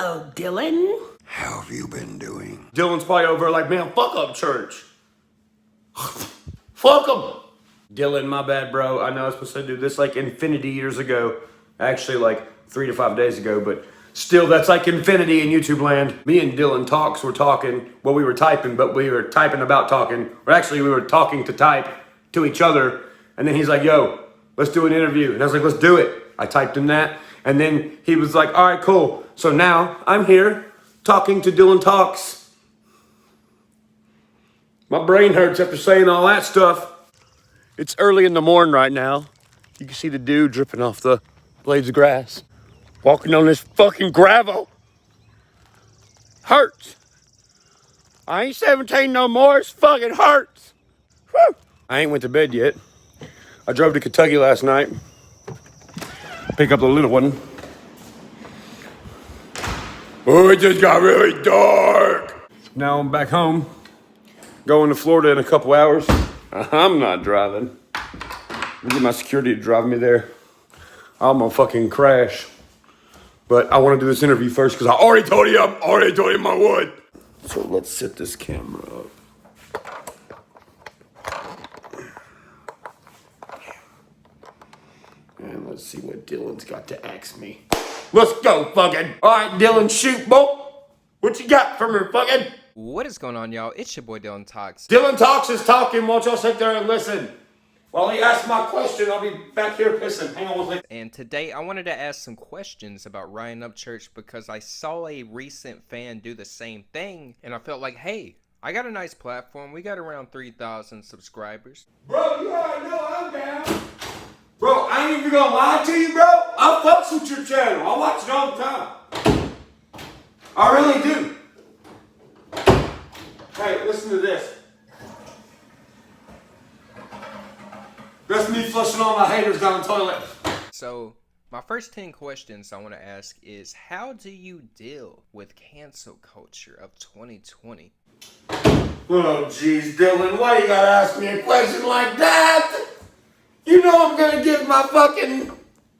Hello, Dylan. How have you been doing? Dylan's probably over like, man, fuck up church. Fuck him. Dylan, my bad, bro. I know I was supposed to do this like infinity years ago. Actually, like 3 to 5 days ago, but still, that's like infinity in YouTube land. Me and Dylan Talks were talking. Well, we were typing, but we were typing about talking. Or actually, we were talking to type to each other. And then he's like, yo, let's do an interview. And I was like, let's do it. I typed him that. And then he was like, all right, cool. So now I'm here talking to Dylan Talks. My brain hurts after saying all that stuff. It's early in the morning right now. You can see the dew dripping off the blades of grass. Walking on this fucking gravel. Hurts. I ain't 17 no more. It fucking hurts. Whew. I ain't went to bed yet. I drove to Kentucky last night. Pick up the little one. Oh, it just got really dark. Now I'm back home. Going to Florida in a couple hours. I'm not driving. I'm get my security to drive me there. I'm gonna fucking crash. But I want to do this interview first because I already told him I would. So let's set this camera up. And let's see what Dylan's got to ask me. Let's go, fucking. All right, Dylan, shoot, boy. What you got for me, fucking? What is going on, y'all? It's your boy Dylan Talks. Dylan Talks is talking. Won't y'all sit there and listen? While he asks my question, I'll be back here pissing. Hang on one second. And today I wanted to ask some questions about Ryan Up Church because I saw a recent fan do the same thing. And I felt like, hey, I got a nice platform. We got around 3,000 subscribers. Bro, you already know I'm down. Bro, I ain't even gonna lie to you, bro. I fucks with your channel. I watch it all the time. I really do. Hey, listen to this. That's me flushing all my haters down the toilet. So, my first 10 questions I want to ask is, how do you deal with cancel culture of 2020? Oh, jeez, Dylan, why you gotta ask me a question like that? You know I'm gonna give my fucking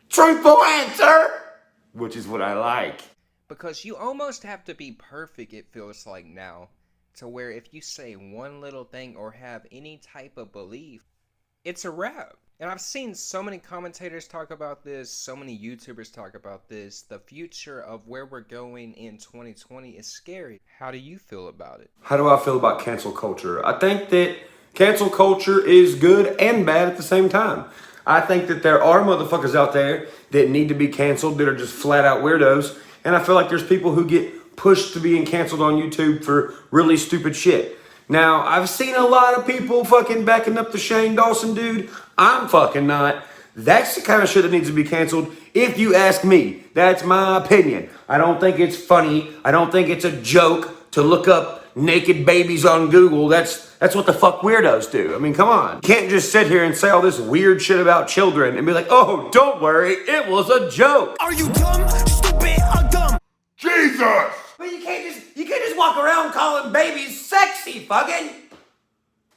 truthful answer. Which is what I like. Because you almost have to be perfect, it feels like now, to where if you say one little thing or have any type of belief, it's a wrap. And I've seen so many commentators talk about this, so many YouTubers talk about this. The future of where we're going in 2020 is scary. How do you feel about it? How do I feel about cancel culture? I think that cancel culture is good and bad at the same time. I think that there are motherfuckers out there that need to be canceled that are just flat out weirdos. And I feel like there's people who get pushed to being canceled on YouTube for really stupid shit. Now, I've seen a lot of people fucking backing up the Shane Dawson dude. I'm fucking not. That's the kind of shit that needs to be canceled, if you ask me. That's my opinion. I don't think it's funny. I don't think it's a joke to look up naked babies on Google. That's what the fuck weirdos do. I mean, come on. You can't just sit here and say all this weird shit about children and be like, oh, don't worry, it was a joke. Are you dumb, stupid, or dumb? Jesus! But you can't just walk around calling babies sexy, fucking.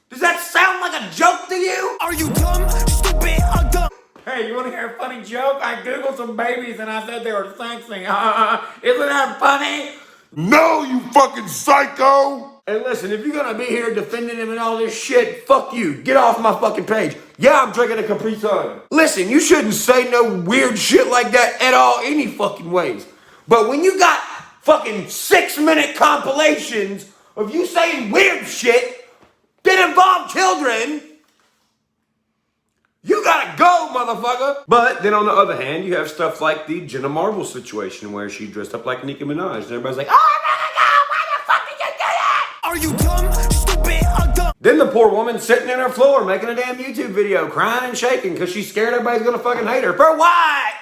Does that sound like a joke to you? Are you dumb, stupid, or dumb? Hey, you want to hear a funny joke? I googled some babies and I said they were sexy. Isn't that funny? No, you fucking psycho! Hey, listen, if you're gonna be here defending him and all this shit, fuck you. Get off my fucking page. Yeah, I'm drinking a Capri Sun. Listen, you shouldn't say no weird shit like that at all, any fucking ways. But when you got fucking 6-minute compilations of you saying weird shit that involve children, you gotta go, motherfucker. But then on the other hand, you have stuff like the Jenna Marbles situation where she dressed up like Nicki Minaj and everybody's like, oh my God, why the fuck did you do that? Are you dumb, stupid, or dumb? Then the poor woman sitting in her floor making a damn YouTube video crying and shaking because she's scared everybody's gonna fucking hate her. For what?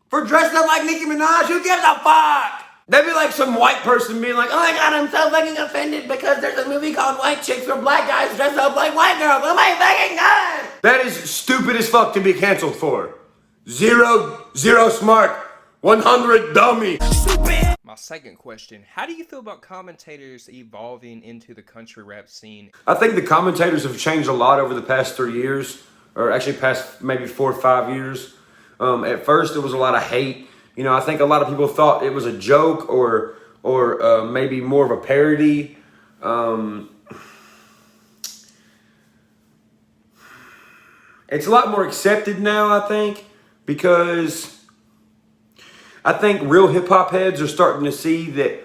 For dressing up like Nicki Minaj? Who gives a fuck? That'd be like some white person being like, oh my God, I'm so fucking offended because there's a movie called White Chicks where black guys dress up like white girls. Oh my fucking God! That is stupid as fuck to be canceled for. Zero smart, 100 dummy. Stupid! My second question, how do you feel about commentators evolving into the country rap scene? I think the commentators have changed a lot over the past 3 years, or actually past maybe 4 or 5 years. At first, there was a lot of hate You know, I think a lot of people thought it was a joke or maybe more of a parody. It's a lot more accepted now, I think, because I think real hip-hop heads are starting to see that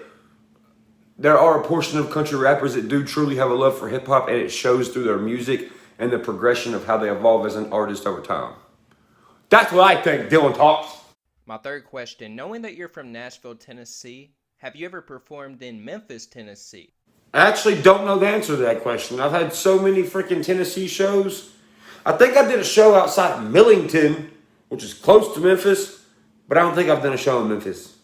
there are a portion of country rappers that do truly have a love for hip-hop, and it shows through their music and the progression of how they evolve as an artist over time. That's what I think, Dylan Talks. My third question, knowing that you're from Nashville, Tennessee, have you ever performed in Memphis, Tennessee? I actually don't know the answer to that question. I've had so many freaking Tennessee shows. I think I did a show outside Millington, which is close to Memphis, but I don't think I've done a show in Memphis.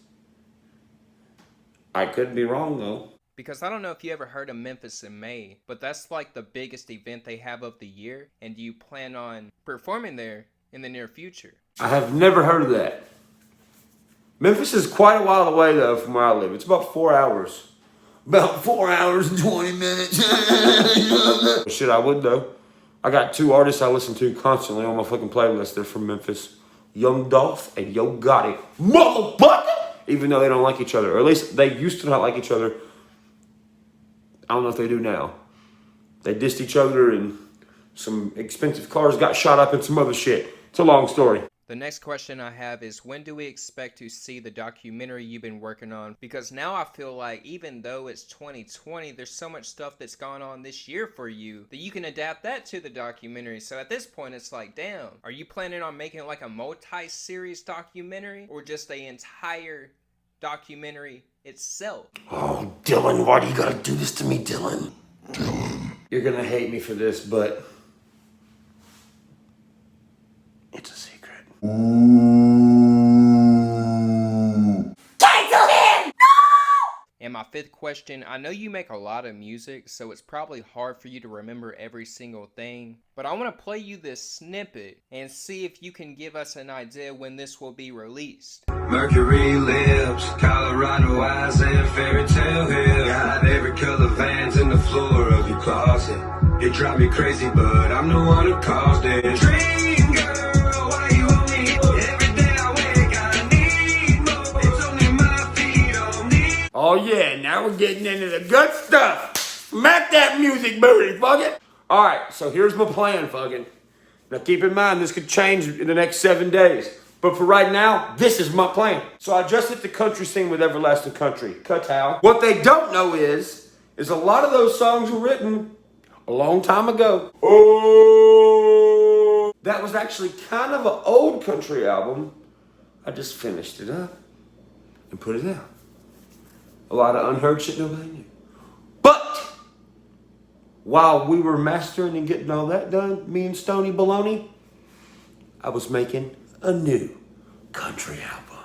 I could be wrong, though. Because I don't know if you ever heard of Memphis in May, but that's like the biggest event they have of the year, and do you plan on performing there in the near future? I have never heard of that. Memphis is quite a while away, though, from where I live. It's about 4 hours. About 4 hours and 20 minutes. Shit, I would, though. I got 2 artists I listen to constantly on my fucking playlist. They're from Memphis. Young Dolph and Yo Gotti. Motherfucker! Even though they don't like each other. Or at least they used to not like each other. I don't know if they do now. They dissed each other and some expensive cars got shot up and some other shit. It's a long story. The next question I have is, when do we expect to see the documentary you've been working on? Because now I feel like even though it's 2020, there's so much stuff that's gone on this year for you that you can adapt that to the documentary. So at this point, it's like, damn, are you planning on making like a multi-series documentary or just the entire documentary itself? Oh, Dylan, why do you gotta do this to me, Dylan? You're gonna hate me for this, but it's a secret. Cancel him! No! And my fifth question, I know you make a lot of music, so it's probably hard for you to remember every single thing, but I want to play you this snippet and see if you can give us an idea when this will be released. Mercury lips, Colorado eyes, and fairy tale hill. Got every color vans in the floor of your closet. You drive me crazy, but I'm the one who caused it. Dream girl, why you on me? Every day I wake, I need more. It's only my feet on me. Oh yeah, now we're getting into the good stuff. Smack that music booty, fucking. Alright, so here's my plan, fucking. Now keep in mind, this could change in the next 7 days. But for right now, this is my plan. So I just hit the country scene with Everlasting Country. Cut-how. What they don't know is a lot of those songs were written a long time ago. Oh, that was actually kind of an old country album. I just finished it up and put it out. A lot of unheard shit nobody knew. But while we were mastering and getting all that done, me and Stony Baloney, I was making a new country album.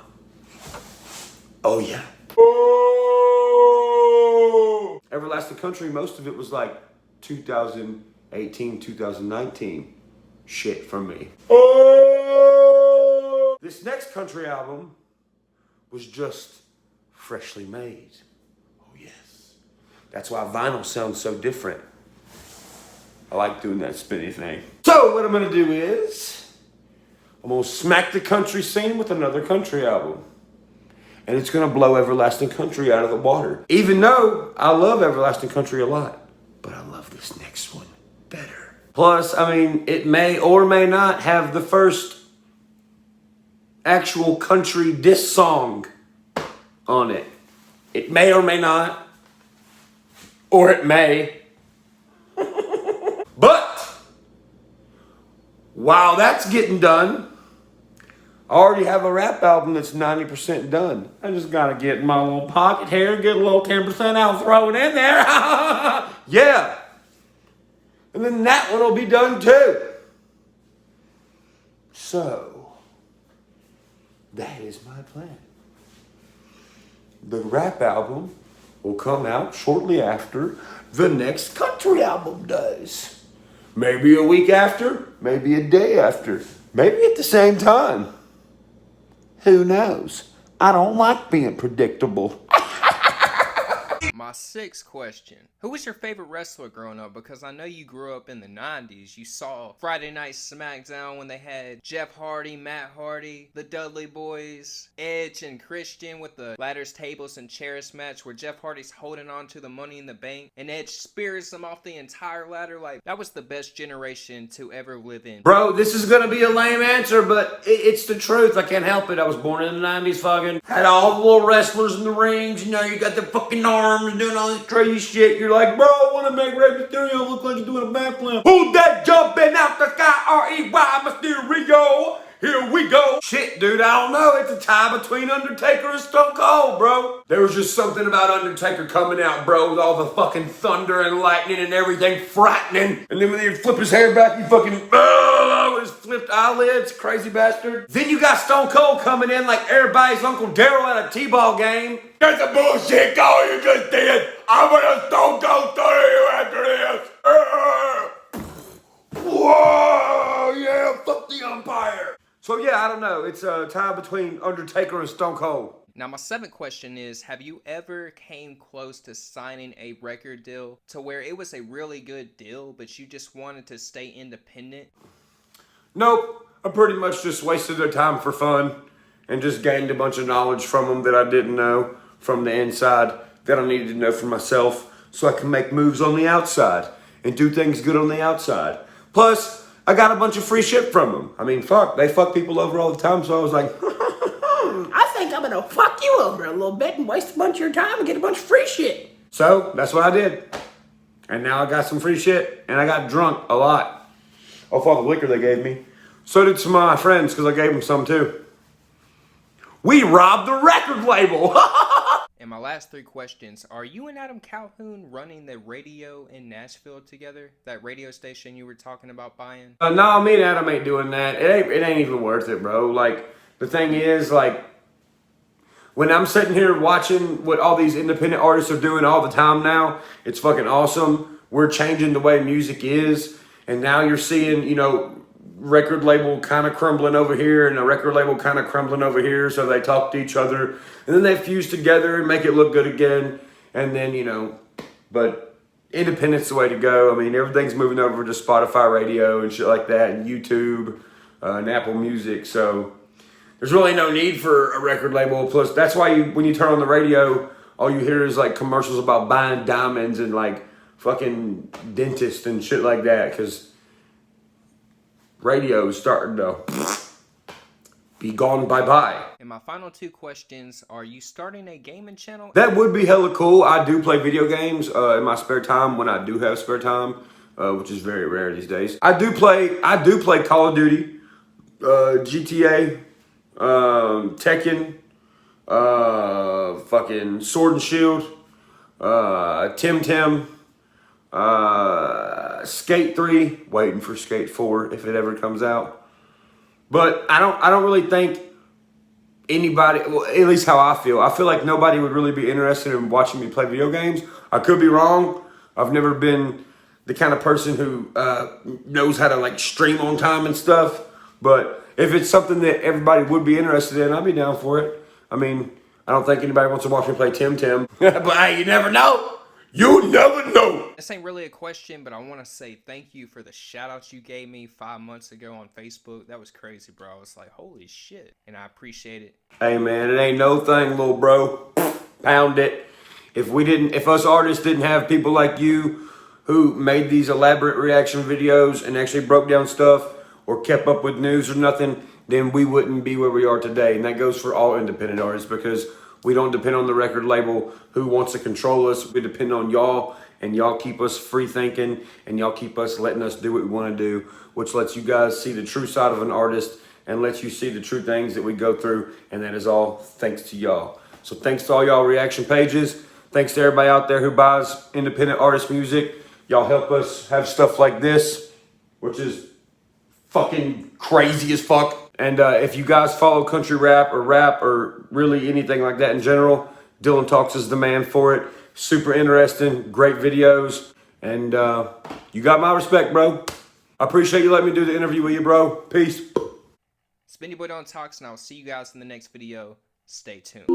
Oh yeah. Oh! Everlasting Country, most of it was like 2018, 2019 shit from me. Oh! This next country album was just freshly made. Oh yes. That's why vinyl sounds so different. I like doing that spinny thing. So what I'm gonna do is I'm gonna smack the country scene with another country album. And it's gonna blow Everlasting Country out of the water. Even though I love Everlasting Country a lot, but I love this next one better. Plus, I mean, it may or may not have the first actual country diss song on it. It may or may not, or it may. But while that's getting done, I already have a rap album that's 90% done. I just gotta get in my little pocket here, get a little 10% out, throw it in there. Yeah. And then that one will be done too. So, that is my plan. The rap album will come out shortly after the next country album does. Maybe a week after, maybe a day after, maybe at the same time. Who knows? I don't like being predictable. My sixth question. Who was your favorite wrestler growing up? Because I know you grew up in the 90s. You saw Friday Night SmackDown when they had Jeff Hardy, Matt Hardy, the Dudley Boys, Edge and Christian with the ladders, tables, and chairs match where Jeff Hardy's holding on to the Money in the Bank and Edge spears him off the entire ladder. Like, that was the best generation to ever live in. Bro, this is gonna be a lame answer, but it's the truth. I can't help it. I was born in the 90s, fucking. Had all the little wrestlers in the rings, you know, you got the fucking arms doing all this crazy shit. You're like, bro, I wanna make Rey Mysterio look like he's doing a backflip. Who's that jumping out the sky? R-E-Y Mysterio. Here we go. Shit, dude, I don't know. It's a tie between Undertaker and Stone Cold, bro. There was just something about Undertaker coming out, bro, with all the fucking thunder and lightning and everything frightening. And then when he'd flip his hair back, he fucking, with his flipped eyelids, crazy bastard. Then you got Stone Cold coming in like everybody's Uncle Daryl at a T-ball game. That's a bullshit call you just did. I'm gonna Stone Cold Stunner you after this. Whoa, yeah, fuck the umpire. So yeah, I don't know. It's a tie between Undertaker and Stone Cold. Now, my seventh question is, have you ever came close to signing a record deal to where it was a really good deal, but you just wanted to stay independent? Nope. I pretty much just wasted their time for fun and just gained a bunch of knowledge from them that I didn't know from the inside that I needed to know for myself so I can make moves on the outside and do things good on the outside. Plus, I got a bunch of free shit from them. I mean, fuck, they fuck people over all the time, so I was like, I think I'm gonna fuck you over a little bit and waste a bunch of your time and get a bunch of free shit. so that's what I did. And now I got some free shit, and I got drunk a lot off all the liquor they gave me. So did some of my friends, because I gave them some too. We robbed the record label. And my last three questions, are you and Adam Calhoun running the radio in Nashville together? That radio station you were talking about buying? No, me and Adam ain't doing that. It ain't even worth it, bro. Like, the thing is, like, when I'm sitting here watching what all these independent artists are doing all the time now, it's fucking awesome. We're changing the way music is. And now you're seeing, you know, record label kind of crumbling over here and a record label kind of crumbling over here, so they talk to each other and then they fuse together and make it look good again. And then, you know, but independent's the way to go. I mean, everything's moving over to Spotify radio and shit like that, and YouTube and Apple Music, so there's really no need for a record label. Plus, that's why when you turn on the radio, all you hear is like commercials about buying diamonds and like fucking dentists and shit like that, because radio is starting to be gone bye-bye. And my final two questions, are you starting a gaming channel? That would be hella cool. I do play video games in my spare time when I do have spare time, which is very rare these days. I do play Call of Duty, GTA, Tekken, fucking Sword and Shield, Tim, Skate 3, waiting for Skate 4 if it ever comes out. But I don't really think anybody, well, at least how I feel like nobody would really be interested in watching me play video games. I could be wrong. I've never been the kind of person who knows how to like stream on time and stuff. But if it's something that everybody would be interested in, I'd be down for it. I mean, I don't think anybody wants to watch me play Tim. But hey, you never know. You never know. This ain't really a question, but I want to say thank you for the shout outs you gave me 5 months ago on Facebook. That was crazy, bro. I was like, holy shit. And I appreciate it. Hey man, it ain't no thing, little bro. Pound it. If us artists didn't have people like you who made these elaborate reaction videos and actually broke down stuff or kept up with news or nothing, then we wouldn't be where we are today. And that goes for all independent artists, because we don't depend on the record label who wants to control us. We depend on y'all, and y'all keep us free thinking, and y'all keep us letting us do what we want to do, which lets you guys see the true side of an artist and lets you see the true things that we go through, and that is all thanks to y'all. So thanks to all y'all reaction pages. Thanks to everybody out there who buys independent artist music. Y'all help us have stuff like this, which is fucking crazy as fuck. And if you guys follow country rap or really anything like that in general, Dylan Talks is the man for it. Super interesting, great videos, and you got my respect, bro. I appreciate you letting me do the interview with you, bro. Peace. Spin Your Boy Dylan Talks, and I'll see you guys in the next video. Stay tuned.